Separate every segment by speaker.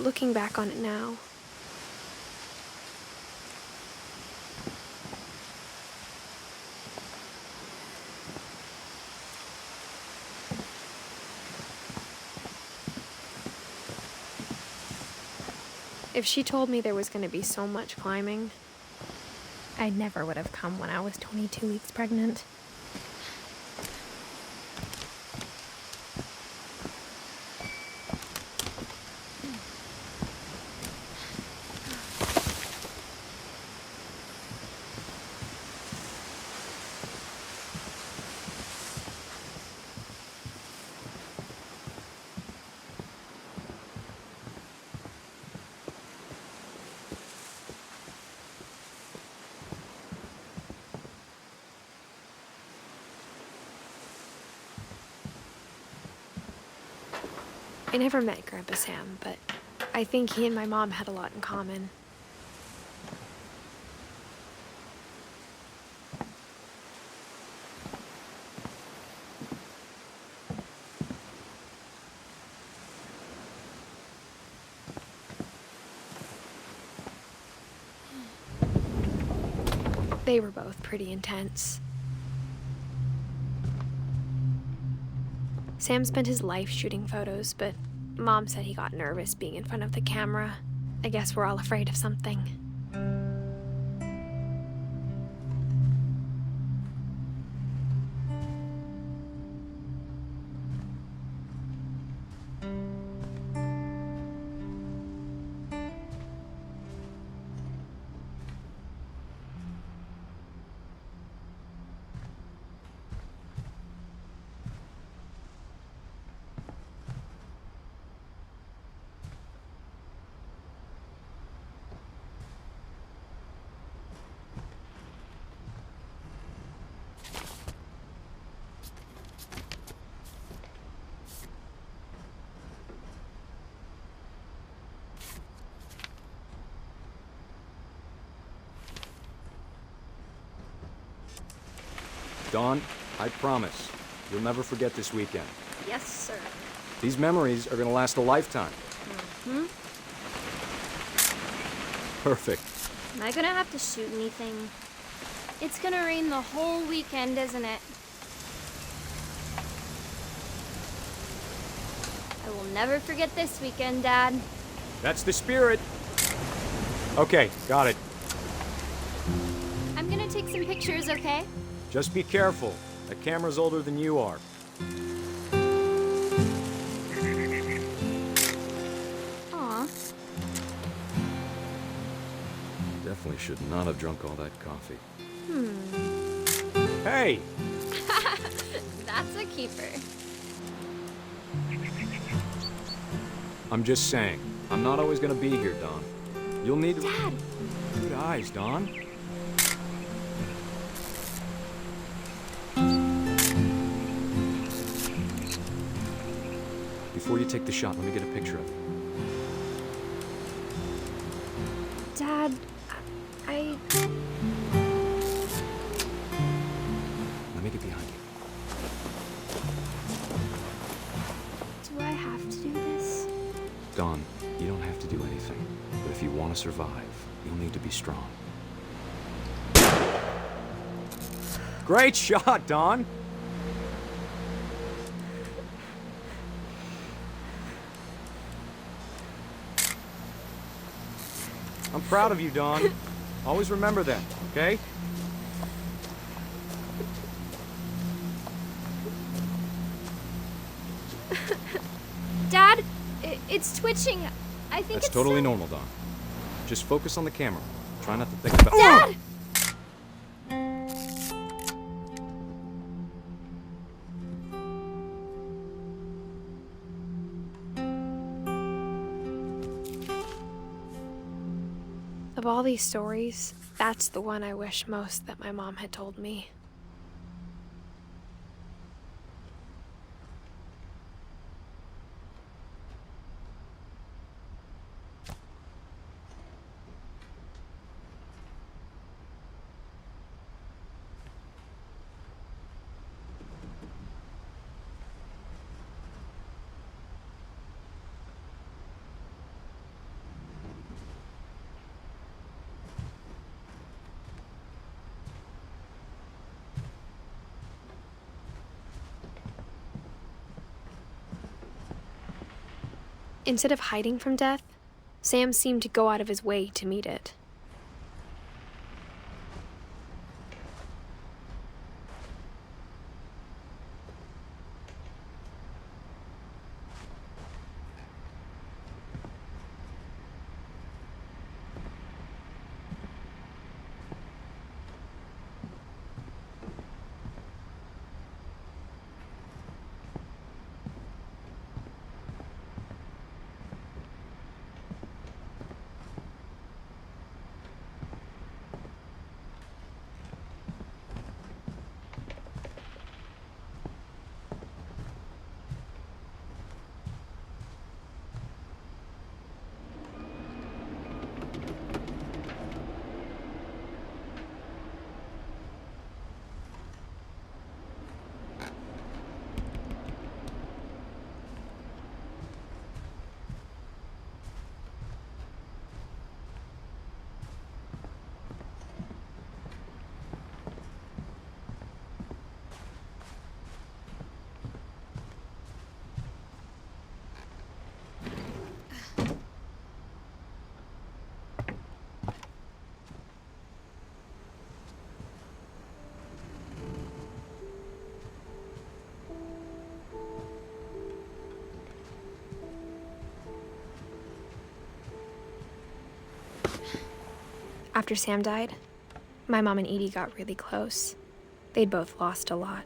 Speaker 1: But looking back on it now, if she told me there was going to be so much climbing, I never would have come when I was 22 weeks pregnant. I never met Grandpa Sam, but I think he and my mom had a lot in common. They were both pretty intense. Sam spent his life shooting photos, but Mom said he got nervous being in front of the camera. I guess we're all afraid of something.
Speaker 2: Dawn, I promise, you'll never forget this weekend.
Speaker 1: Yes, sir.
Speaker 2: These memories are gonna last a lifetime.
Speaker 3: Hmm?
Speaker 2: Perfect.
Speaker 3: Am I gonna have to shoot anything? It's gonna rain the whole weekend, isn't it? I will never forget this weekend, Dad.
Speaker 2: That's the spirit. Okay, got it.
Speaker 3: I'm gonna take some pictures, okay?
Speaker 2: Just be careful. That camera's older than you are.
Speaker 3: Aw.
Speaker 2: Definitely should not have drunk all that coffee.
Speaker 3: Hmm.
Speaker 2: Hey!
Speaker 3: That's a keeper.
Speaker 2: I'm just saying, I'm not always gonna be here, Dawn. You'll need to...
Speaker 3: Dad!
Speaker 2: Good eyes, Dawn. Before you take the shot, let me get a picture of it.
Speaker 1: Dad, I...
Speaker 2: Let me get behind you.
Speaker 1: Do I have to do this?
Speaker 2: Dawn, you don't have to do anything. But if you want to survive, you'll need to be strong. Great shot, Dawn! I'm proud of you, Dawn. Always remember that, okay?
Speaker 3: Dad, it's twitching. I think
Speaker 2: That's
Speaker 3: it's
Speaker 2: totally
Speaker 3: so...
Speaker 2: normal, Dawn. Just focus on the camera. Try not to think about...
Speaker 3: Dad!
Speaker 1: Of all these stories, that's the one I wish most that my mom had told me. Instead of hiding from death, Sam seemed to go out of his way to meet it. After Sam died, my mom and Edie got really close. They'd both lost a lot.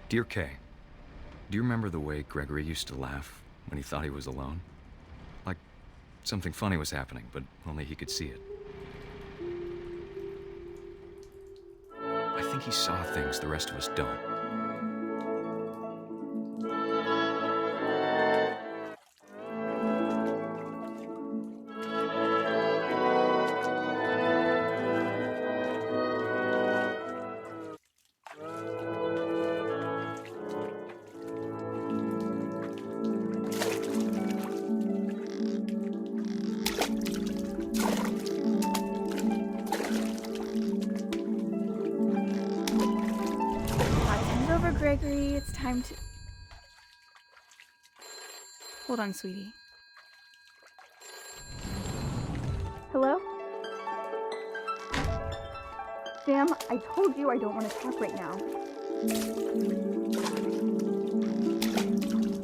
Speaker 2: Dear Kay, do you remember the way Gregory used to laugh when he thought he was alone? Like something funny was happening, but only he could see it. I think he saw things the rest of us don't.
Speaker 4: Gregory, it's time to... Hold on, sweetie. Hello? Sam, I told you I don't want to talk right now.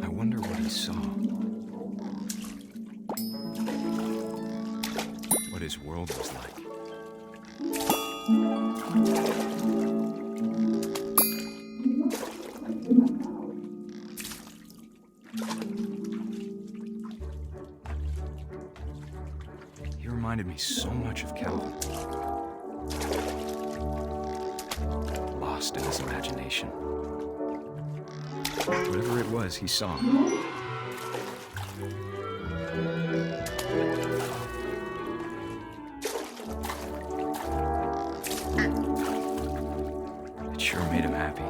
Speaker 2: I wonder what he saw. What his world was like. He reminded me so much of Calvin. Lost in his imagination. Whatever it was, he saw. It sure made him happy.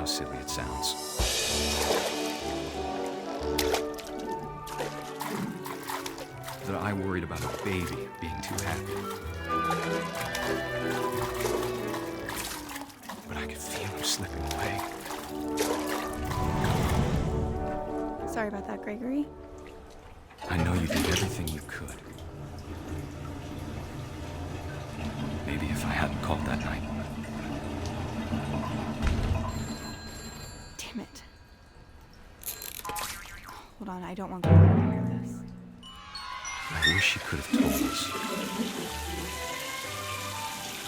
Speaker 2: silly it sounds. That I worried about a baby being too happy. But I could feel him slipping away.
Speaker 4: Sorry about that, Gregory.
Speaker 2: I know you did everything you could. Maybe if I hadn't called that night.
Speaker 4: Damn it. Hold on, I don't want Gregory to hear this.
Speaker 2: I wish he could have told us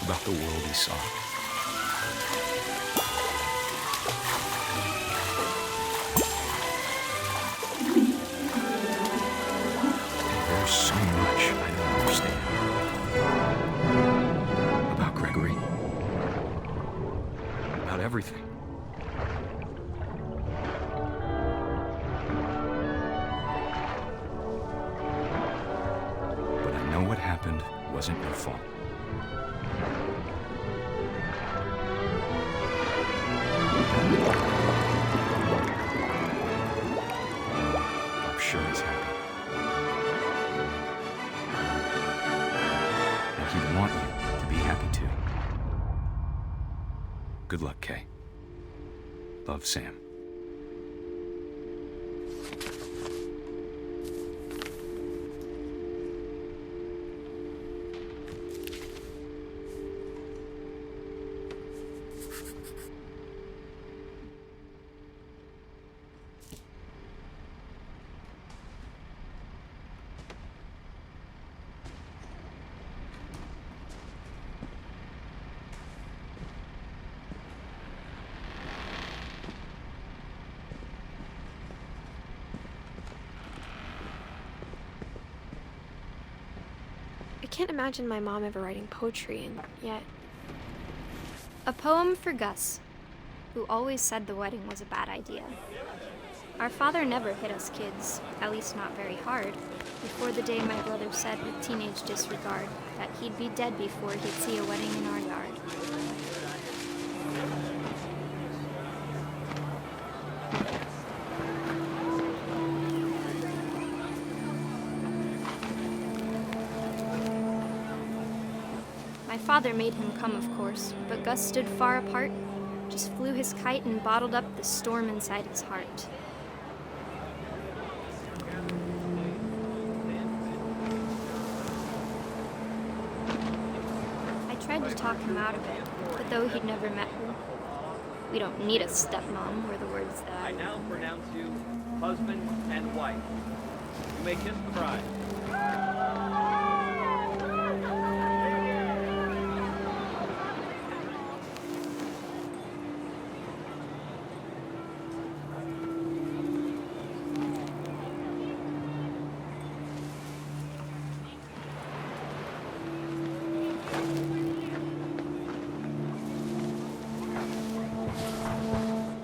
Speaker 2: about the world he saw. There's so much I don't understand about Gregory, about everything. But I know what happened wasn't your fault. I'm sure he's happy. And he'd want you to be happy too. Good luck, Kay. Love, Sam.
Speaker 1: I can't imagine my mom ever writing poetry, and yet...
Speaker 3: A poem for Gus, who always said the wedding was a bad idea. Our father never hit us kids, at least not very hard, before the day my brother said with teenage disregard that he'd be dead before he'd see a wedding in our yard. My father made him come, of course, but Gus stood far apart, just flew his kite and bottled up the storm inside his heart. I tried to talk him out of it, but though he'd never met her, we don't need a stepmom were the words that
Speaker 5: I now pronounce you husband and wife. You may kiss the bride.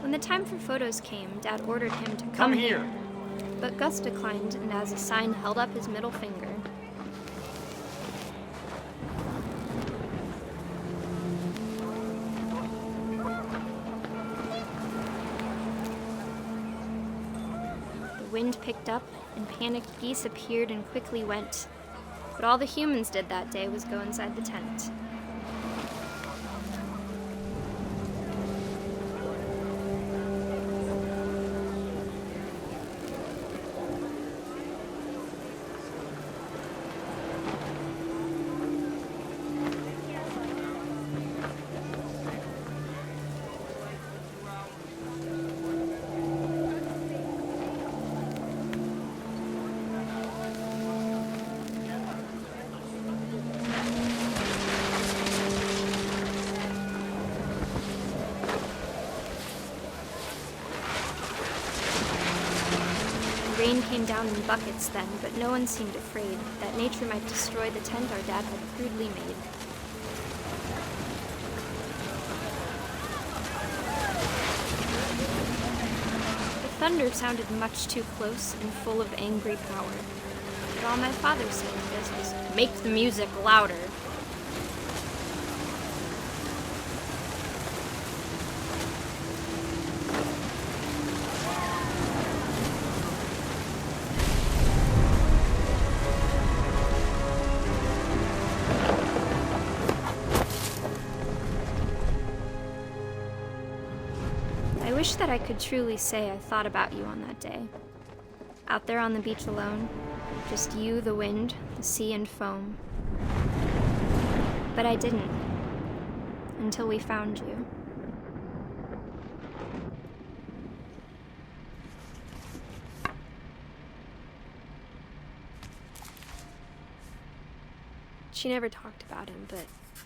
Speaker 3: When the time for photos came, Dad ordered him to come here. But Gus declined and as a sign held up his middle finger. The wind picked up and panicked geese appeared and quickly went. But all the humans did that day was go inside the tent. Rain came down in buckets then, but no one seemed afraid that nature might destroy the tent our dad had crudely made. The thunder sounded much too close and full of angry power. But all my father said of this was, "Make the music louder." wish that I could truly say I thought about you on that day. Out there on the beach alone, just you, the wind, the sea, and foam. But I didn't, until we found you.
Speaker 1: She never talked about him, but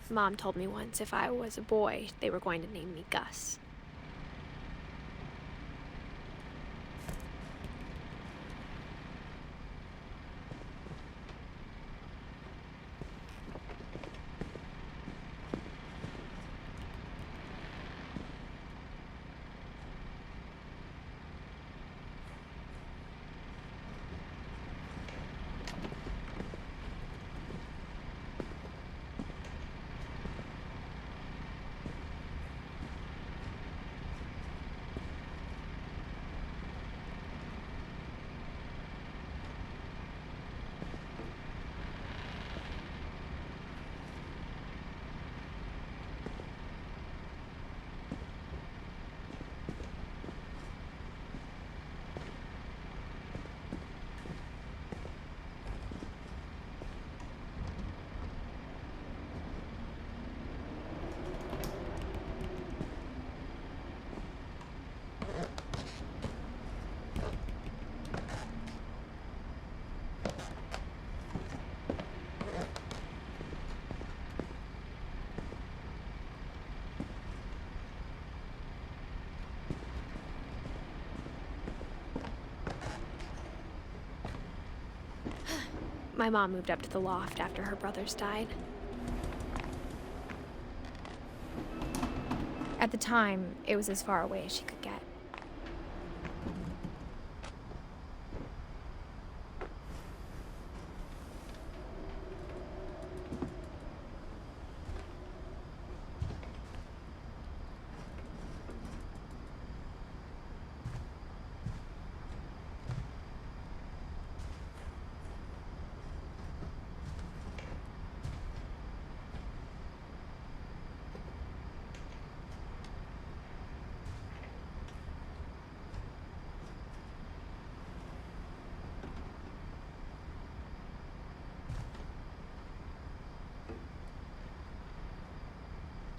Speaker 1: Mom told me once if I was a boy, they were going to name me Gus. My mom moved up to the loft after her brothers died. At the time, it was as far away as she could get.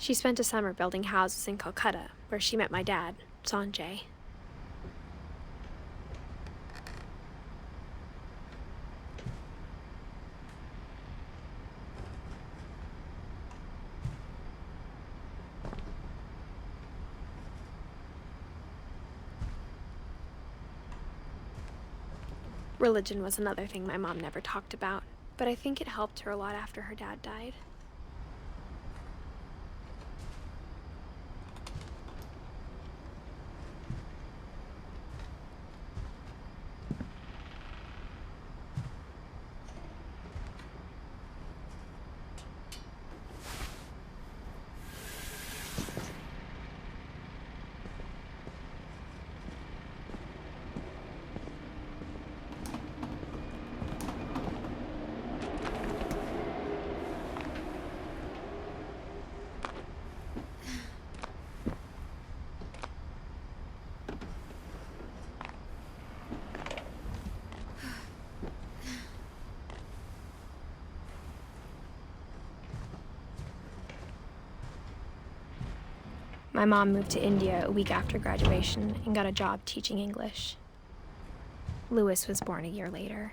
Speaker 1: She spent a summer building houses in Calcutta, where she met my dad, Sanjay. Religion was another thing my mom never talked about, but I think it helped her a lot after her dad died. My mom moved to India a week after graduation and got a job teaching English. Lewis was born a year later.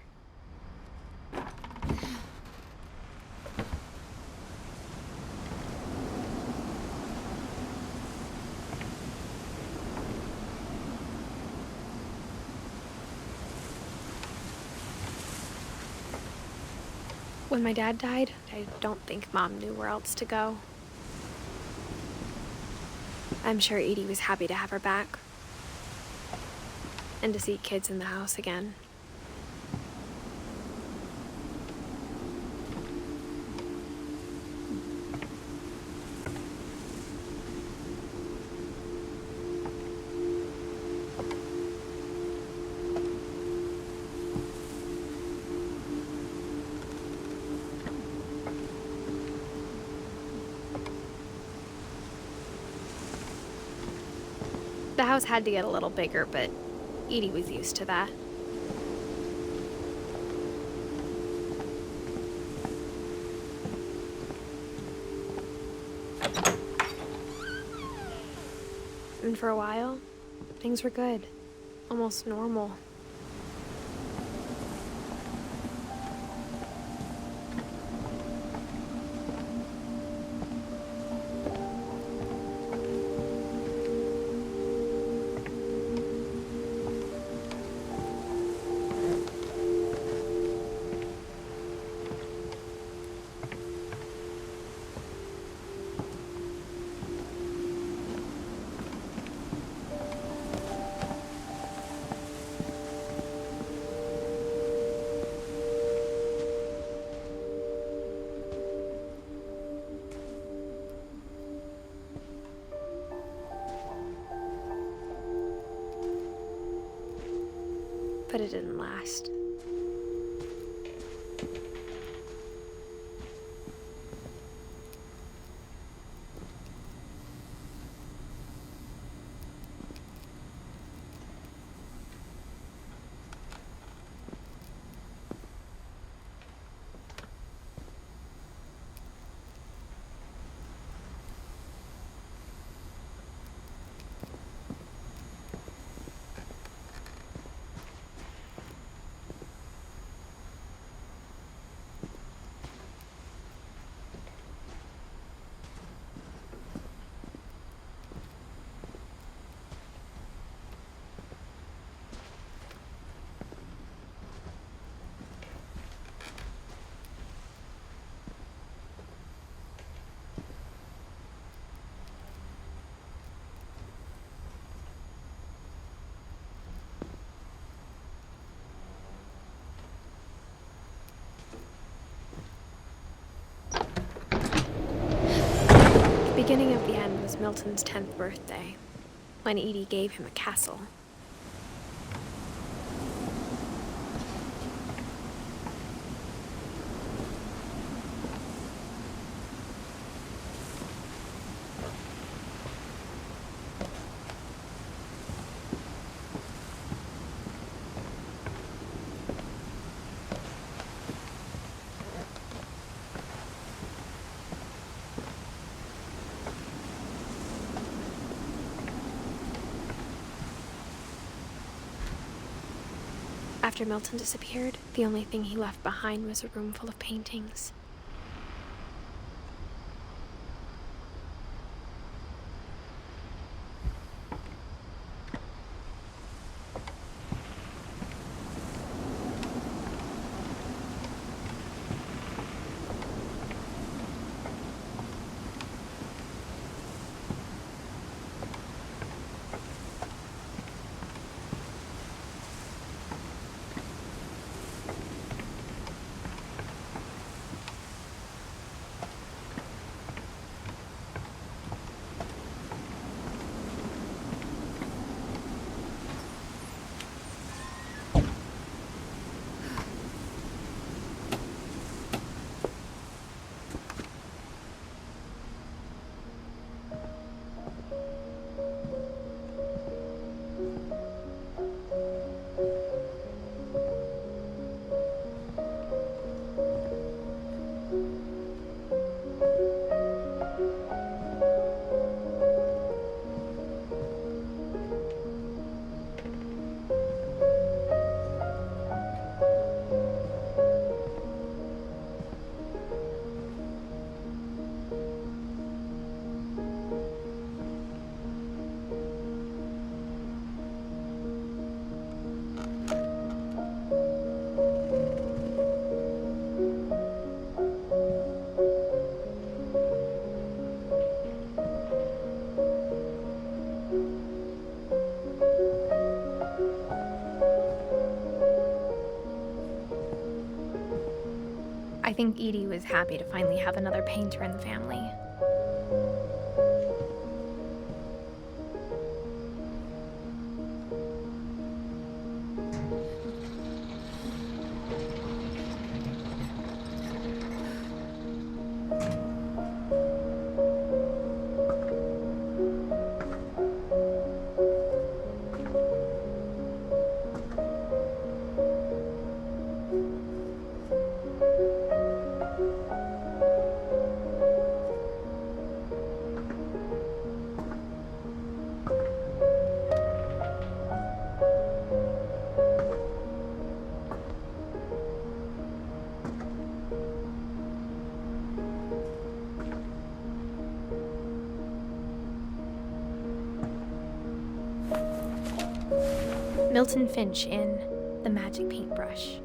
Speaker 1: When my dad died, I don't think Mom knew where else to go. I'm sure Edie was happy to have her back and to see kids in the house again. The house had to get a little bigger, but Edie was used to that. And for a while, things were good. Almost normal. But it didn't last. The beginning of the end was Milton's 10th birthday, when Edie gave him a castle. After Milton disappeared, the only thing he left behind was a room full of paintings. I think Edie was happy to finally have another painter in the family. Milton Finch in The Magic Paintbrush.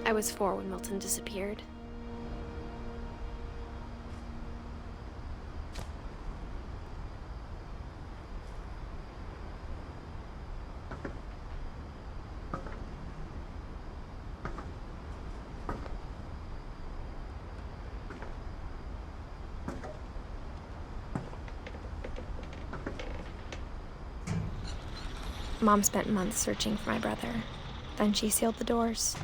Speaker 1: I was 4 when Milton disappeared. Mom spent months searching for my brother. Then she sealed the doors.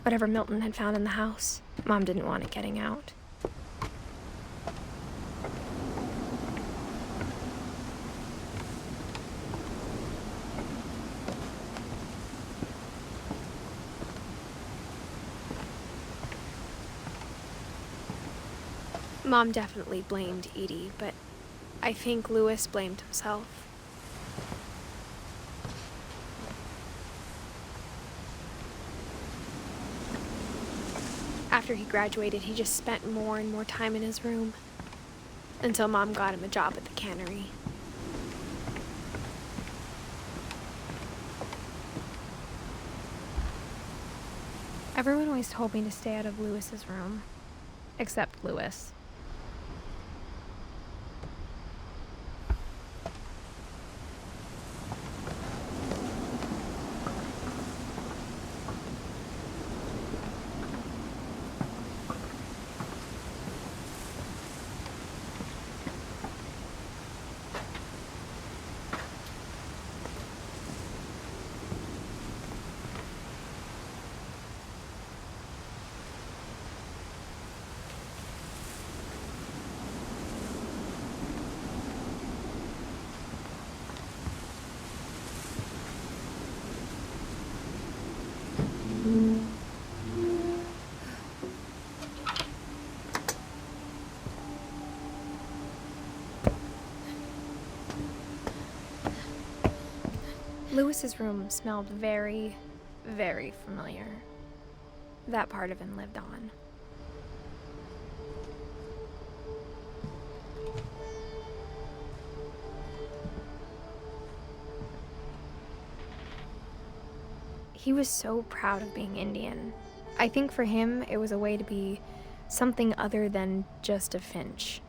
Speaker 1: Whatever Milton had found in the house, Mom didn't want it getting out. Mom definitely blamed Edie, but I think Louis blamed himself. After he graduated, he just spent more and more time in his room, until Mom got him a job at the cannery. Everyone always told me to stay out of Louis's room, except Louis. Louis's room smelled very, very familiar. That part of him lived on. He was so proud of being Indian. I think for him, it was a way to be something other than just a Finch.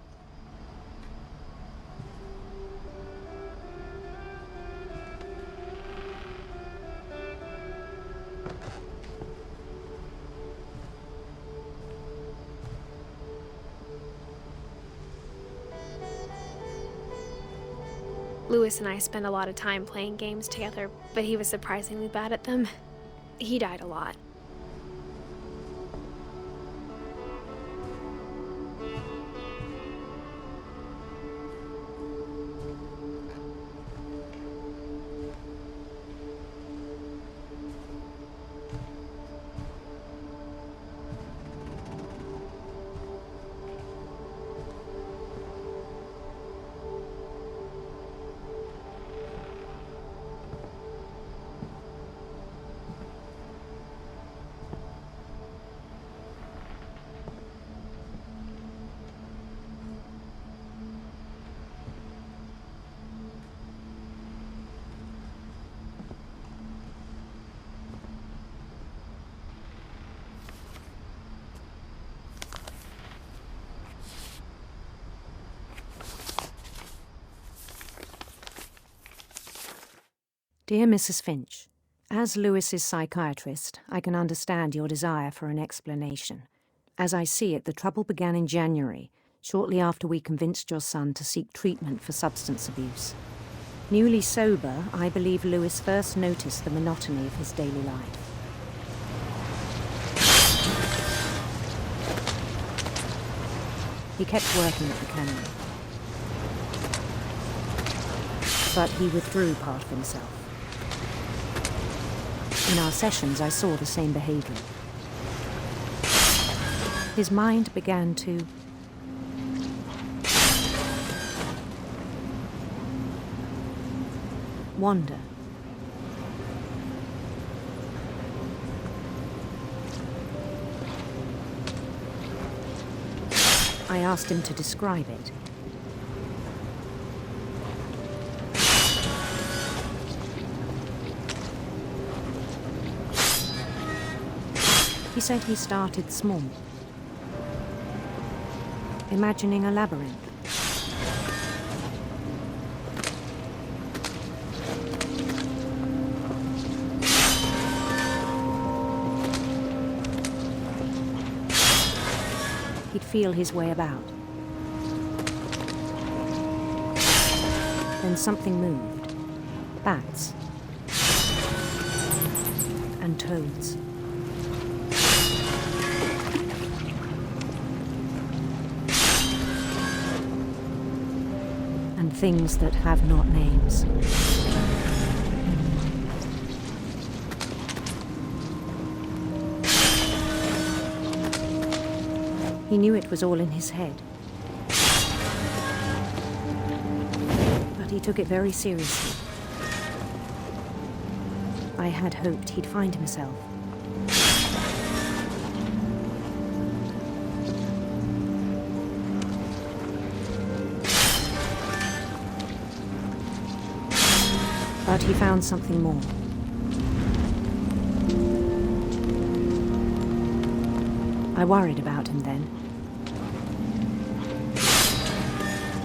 Speaker 1: Louis and I spent a lot of time playing games together, but he was surprisingly bad at them. He died a lot.
Speaker 6: Dear Mrs. Finch, As Lewis's psychiatrist, I can understand your desire for an explanation. As I see it, the trouble began in January, shortly after we convinced your son to seek treatment for substance abuse. Newly sober, I believe Lewis first noticed the monotony of his daily life. He kept working at the cannery, but he withdrew part of himself. In our sessions, I saw the same behavior. His mind began to wander. I asked him to describe it. He said he started small, imagining a labyrinth. He'd feel his way about. Then something moved. Bats. And toads. And things that have not names. He knew it was all in his head. But he took it very seriously. I had hoped he'd find himself. But he found something more. I worried about him then.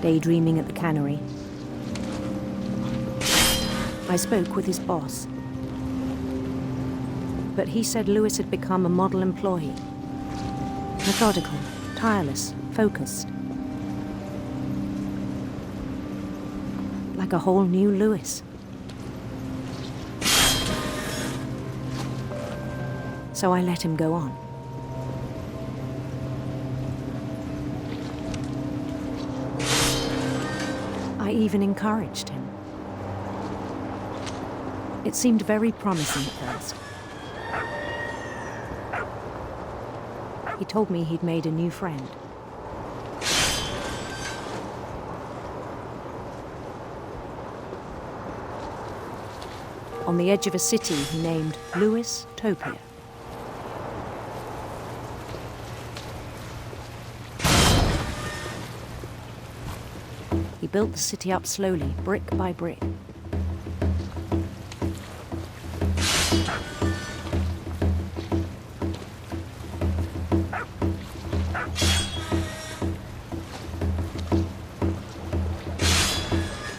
Speaker 6: Daydreaming at the cannery. I spoke with his boss. But he said Lewis had become a model employee. Methodical, tireless, focused. Like a whole new Lewis. So I let him go on. I even encouraged him. It seemed very promising at first. He told me he'd made a new friend. On the edge of a city he named Lewis Topia. He built the city up slowly, brick by brick.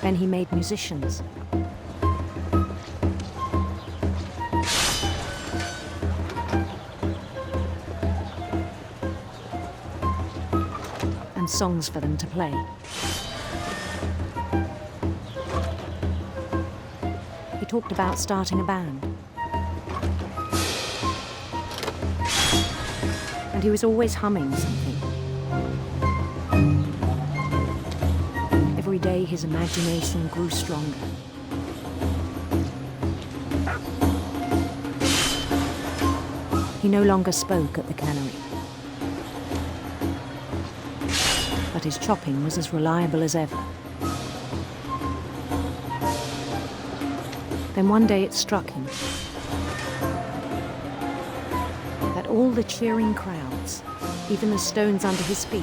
Speaker 6: Then he made musicians. And songs for them to play. He talked about starting a band. And he was always humming something. Every day his imagination grew stronger. He no longer spoke at the cannery. But his chopping was as reliable as ever. Then one day it struck him that all the cheering crowds, even the stones under his feet,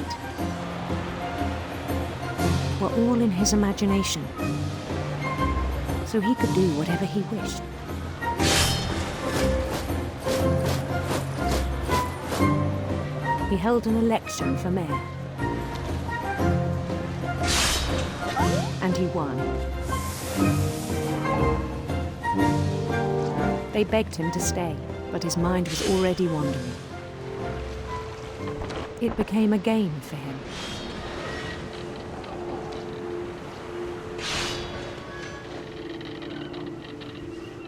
Speaker 6: were all in his imagination, so he could do whatever he wished. He held an election for mayor, and he won. They begged him to stay, but his mind was already wandering. It became a game for him.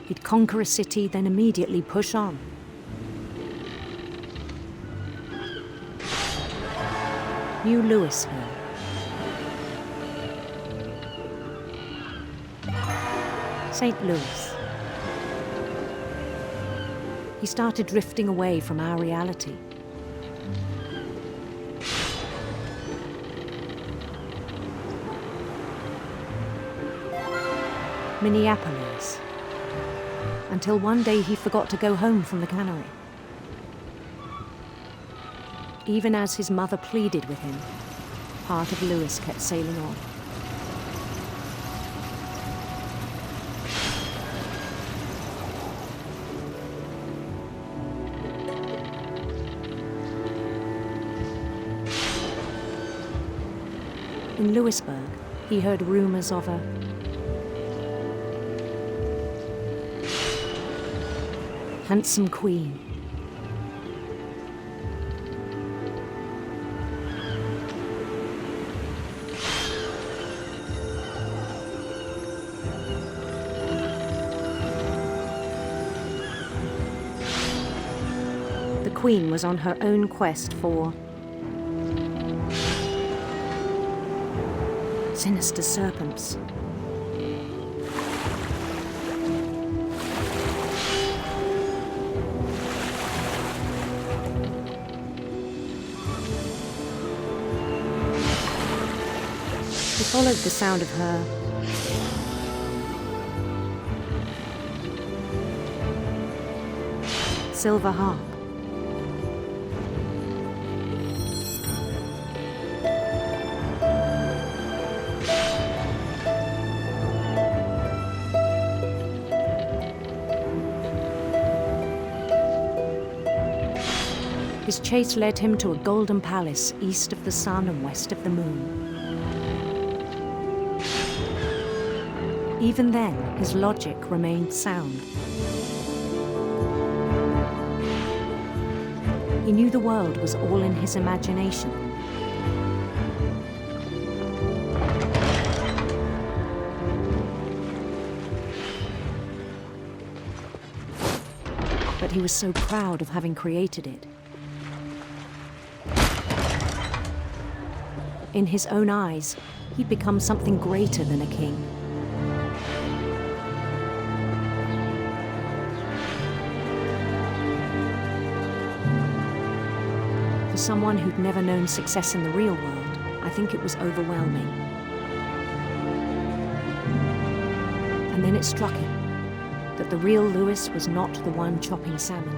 Speaker 6: He'd conquer a city, then immediately push on. New Louisville. St. Louis. He started drifting away from our reality. Minneapolis. Until one day he forgot to go home from the cannery. Even as his mother pleaded with him, part of Louis kept sailing on. In Louisburg, he heard rumors of a handsome queen. The queen was on her own quest for sinister serpents. He followed the sound of her silver harp. His chase led him to a golden palace east of the sun and west of the moon. Even then, his logic remained sound. He knew the world was all in his imagination. But he was so proud of having created it. In his own eyes, he'd become something greater than a king. For someone who'd never known success in the real world, I think it was overwhelming. And then it struck him that the real Louis was not the one chopping salmon,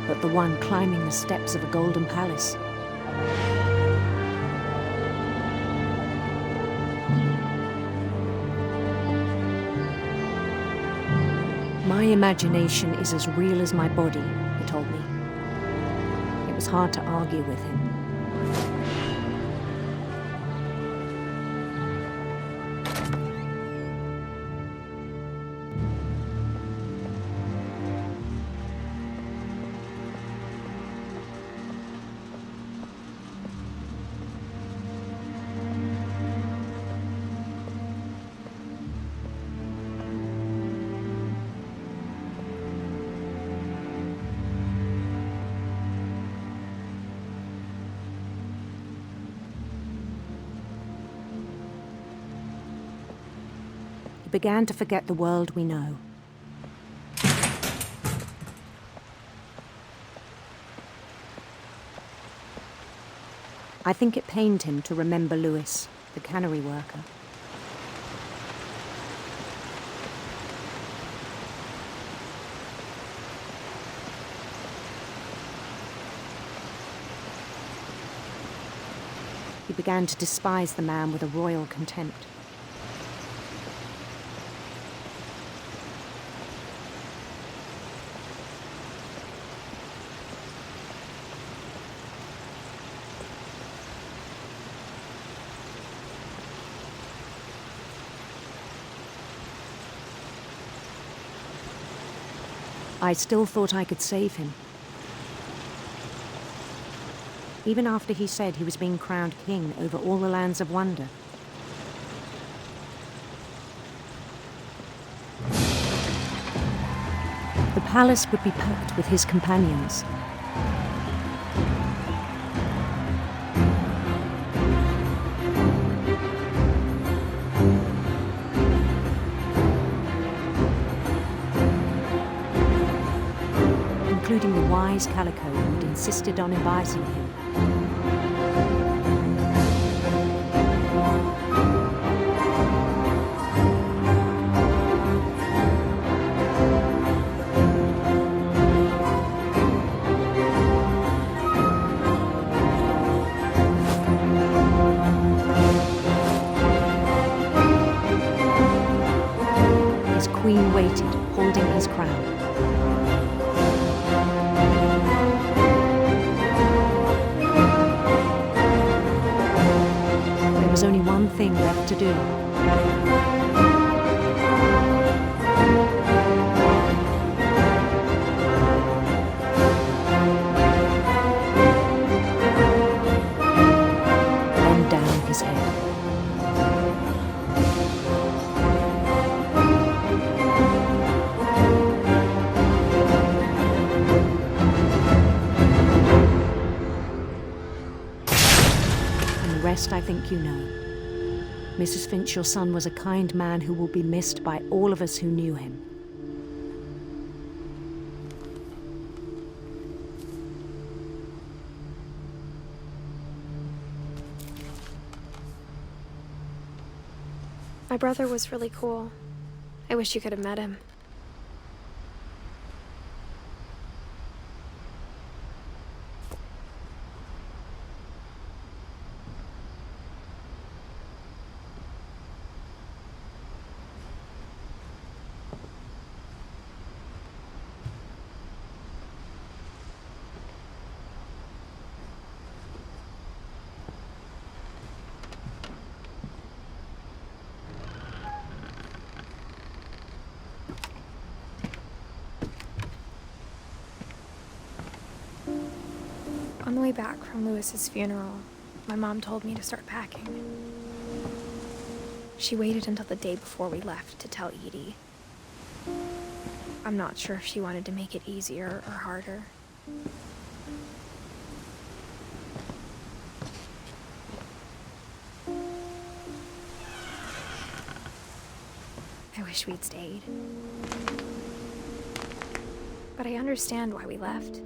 Speaker 6: but the one climbing the steps of a golden palace. My imagination is as real as my body, he told me. It was hard to argue with him. Began to forget the world we know. I think it pained him to remember Louis, the cannery worker. He began to despise the man with a royal contempt. I still thought I could save him. Even after he said he was being crowned king over all the lands of wonder. The palace would be packed with his companions. Including the wise Calico who'd insisted on inviting him. His queen waited, holding his crown. There was only one thing left to do. Bend down his head. The rest I think you know. Mrs. Finch, your son was a kind man who will be missed by all of us who knew him.
Speaker 1: My brother was really cool. I wish you could have met him. On the way back from Lewis's funeral, my mom told me to start packing. She waited until the day before we left to tell Edie. I'm not sure if she wanted to make it easier or harder. I wish we'd stayed. But I understand why we left.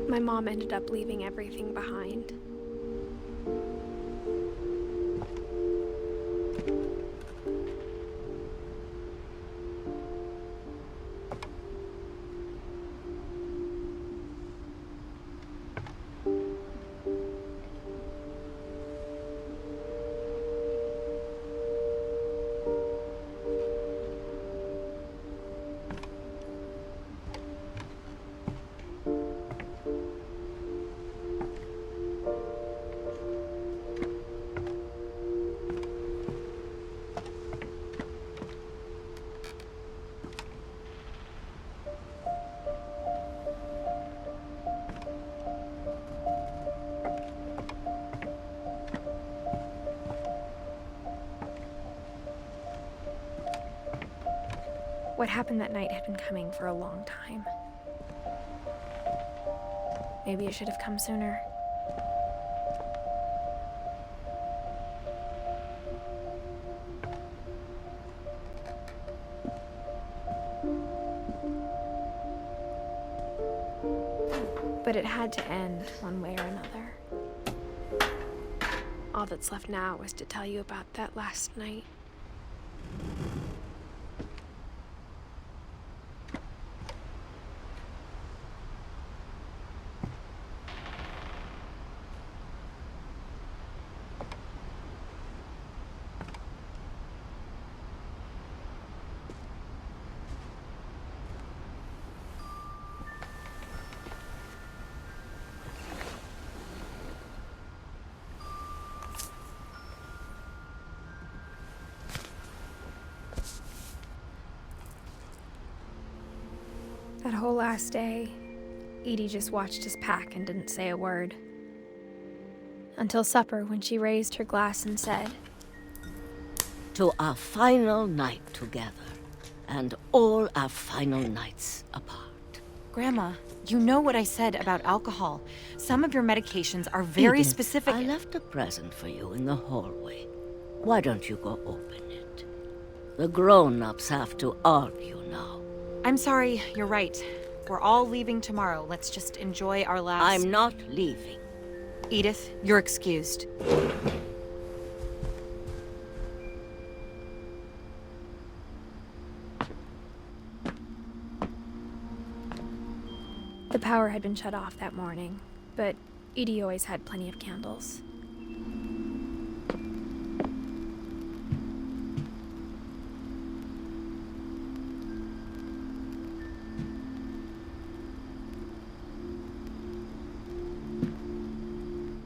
Speaker 1: My mom ended up leaving everything behind. What happened that night had been coming for a long time. Maybe it should have come sooner. But it had to end one way or another. All that's left now is to tell you about that last night. That whole last day, Edie just watched us pack and didn't say a word. Until supper, when she raised her glass and said,
Speaker 7: "To our final night together, and all our final nights apart."
Speaker 8: Grandma, you know what I said about alcohol. Some of your medications are very
Speaker 7: Edith,
Speaker 8: specific.
Speaker 7: I left a present for you in the hallway. Why don't you go open it? The grown-ups have to argue now.
Speaker 8: I'm sorry, you're right. We're all leaving tomorrow. Let's just enjoy our last...
Speaker 7: I'm not leaving.
Speaker 8: Edith, you're excused.
Speaker 1: the power had been shut off that morning, but Edie always had plenty of candles.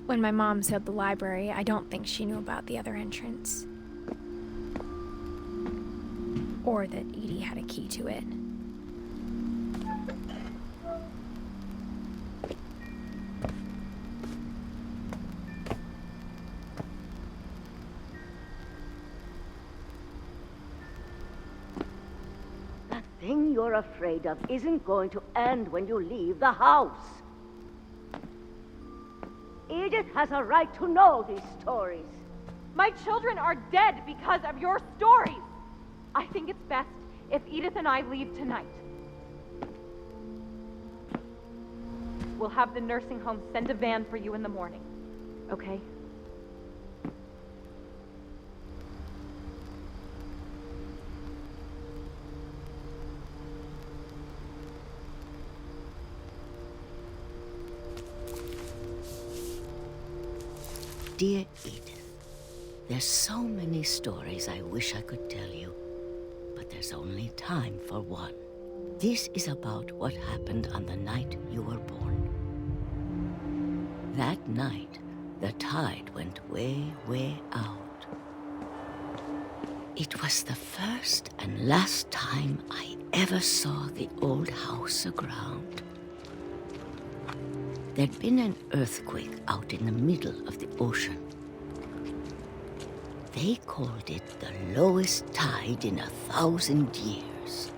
Speaker 1: When my mom sailed the library, I don't think she knew about the other entrance. Or that Edie had a key to it.
Speaker 7: That thing you're afraid of isn't going to end when you leave the house. Edith has a right to know these stories.
Speaker 4: My children are dead because of your stories. I think it's best if Edith and I leave tonight. We'll have the nursing home send a van for you in the morning, okay?
Speaker 7: Dear Edith, there's so many stories I wish I could tell you, but there's only time for one. This is about what happened on the night you were born. That night, the tide went way, way out. It was the first and last time I ever saw the old house aground. There'd been an earthquake out in the middle of the ocean. They called it the lowest tide in 1,000 years.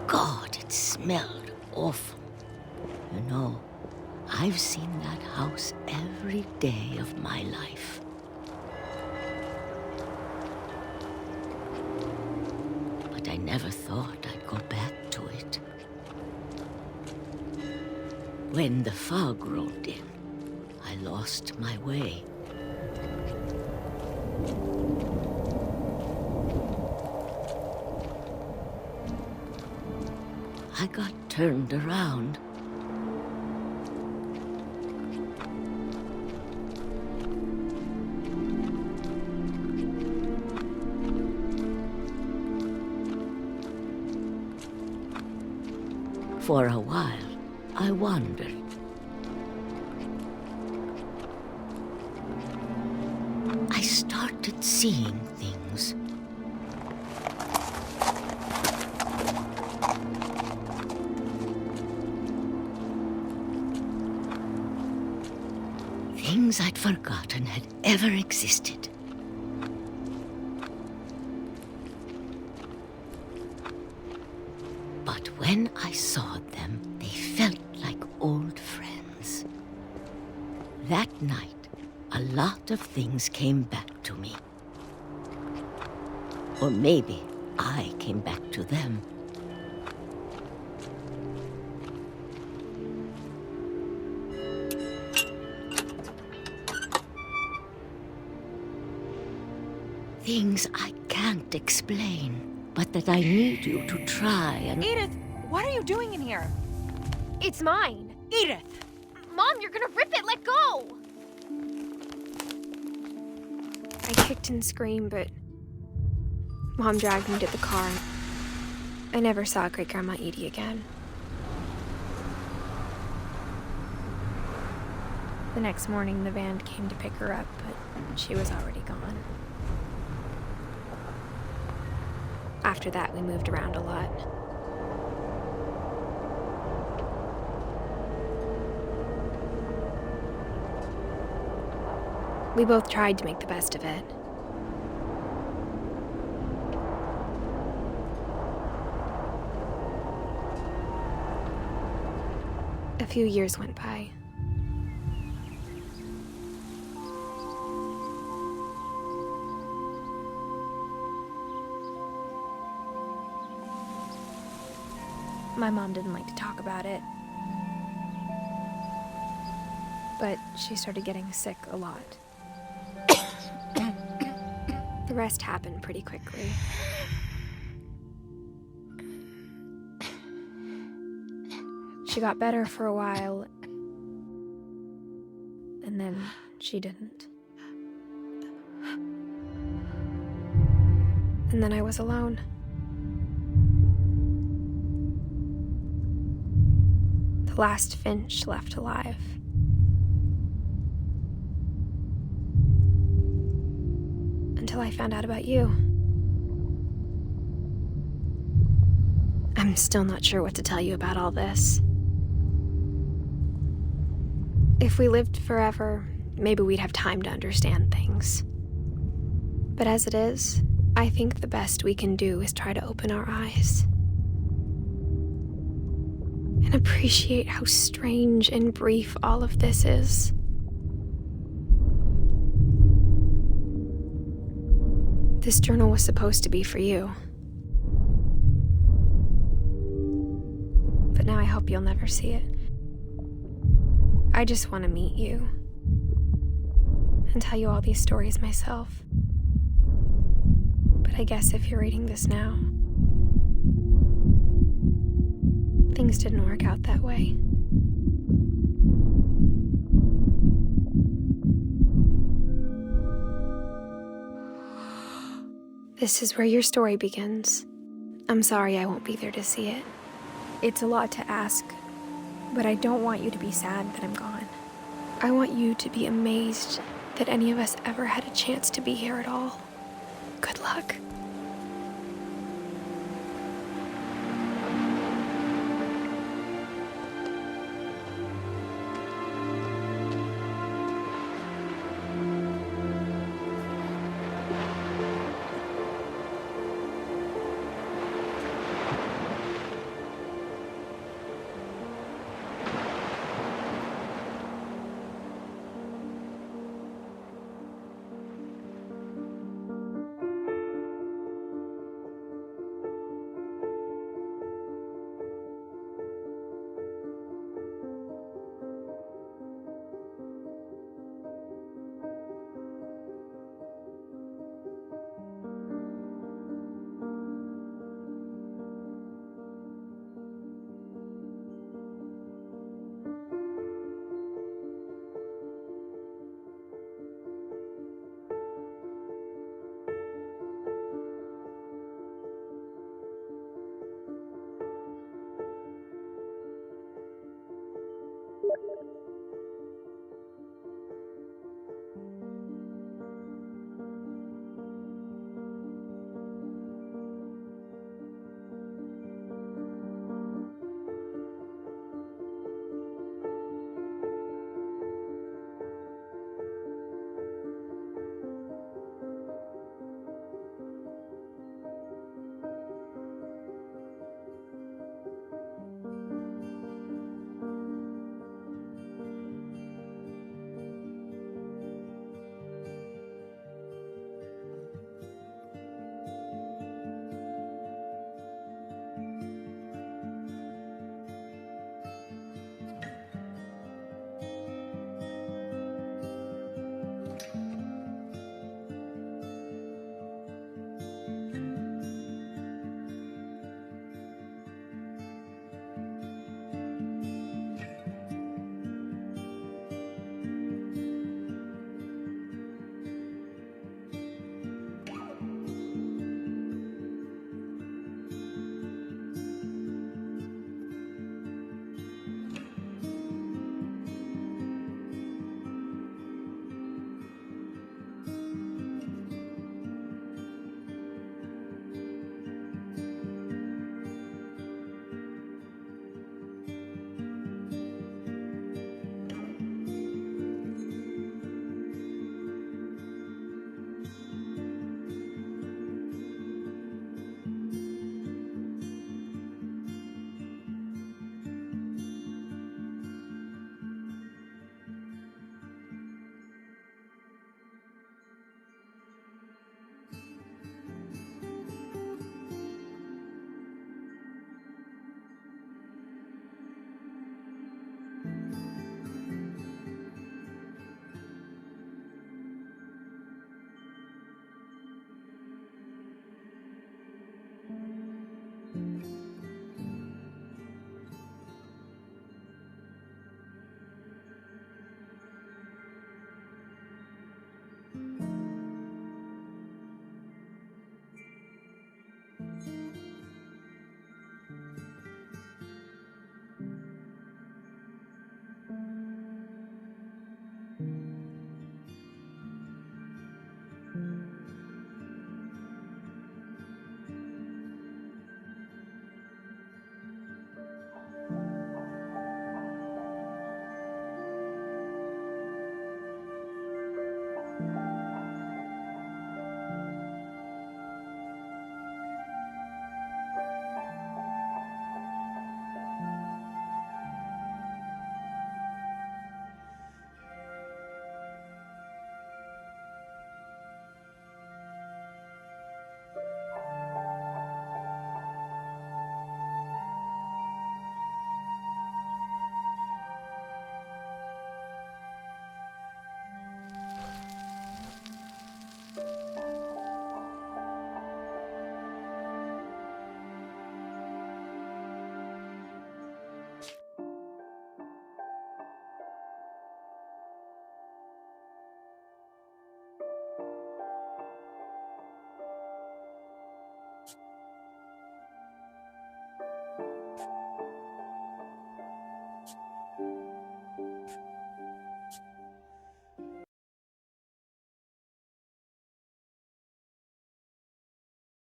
Speaker 7: God, it smelled awful. You know, I've seen that house every day of my life. But I never thought I'd go back to it. When the fog rolled in, I lost my way. I got turned around. For a while, I wandered. I started seeing things. Things I'd forgotten had ever existed. But when I saw them, they felt like old friends. That night, a lot of things came back to me. Or maybe I came back to them. Things I can't explain, but that I need you to try and...
Speaker 8: Edith, what are you doing in here?
Speaker 1: It's mine!
Speaker 8: Edith!
Speaker 1: Mom, you're gonna rip it! Let go! I kicked and screamed, but Mom dragged me to the car. I never saw Great-Grandma Edie again. The next morning, the van came to pick her up, but she was already gone. After that, we moved around a lot. We both tried to make the best of it. A few years went by. My mom didn't like to talk about it, but she started getting sick a lot. The rest happened pretty quickly. She got better for a while, and then she didn't. And then I was alone. The last Finch left alive. Until I found out about you. I'm still not sure what to tell you about all this. If we lived forever, maybe we'd have time to understand things. But as it is, I think the best we can do is try to open our eyes. And appreciate how strange and brief all of this is. This journal was supposed to be for you. But now I hope you'll never see it. I just want to meet you and tell you all these stories myself. But I guess if you're reading this now, things didn't work out that way. This is where your story begins. I'm sorry I won't be there to see it. It's a lot to ask, but I don't want you to be sad that I'm gone. I want you to be amazed that any of us ever had a chance to be here at all. Good luck.